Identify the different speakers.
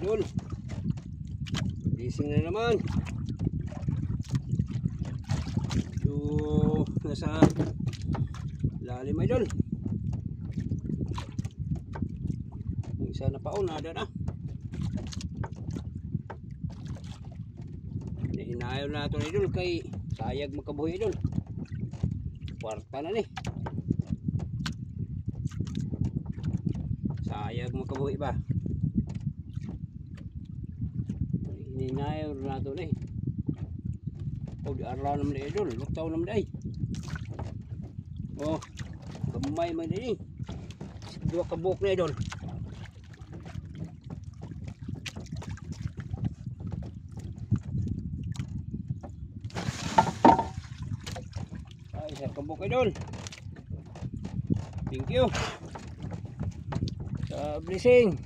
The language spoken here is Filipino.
Speaker 1: idol. Gising na naman. So, nasa lalim idol. Yung isa na paon, ada na. Hinayaw na ito idol kay sayag magkabuhi idol. Kwarta na ni. Sayag magkabuhi ba? Hinayaw na ito ni. O di araw naman na idol. Luktaw naman ay. Oh, gamay man din. Dua kabuk na idol. Isa kabuk idol. Thank you sa blessing.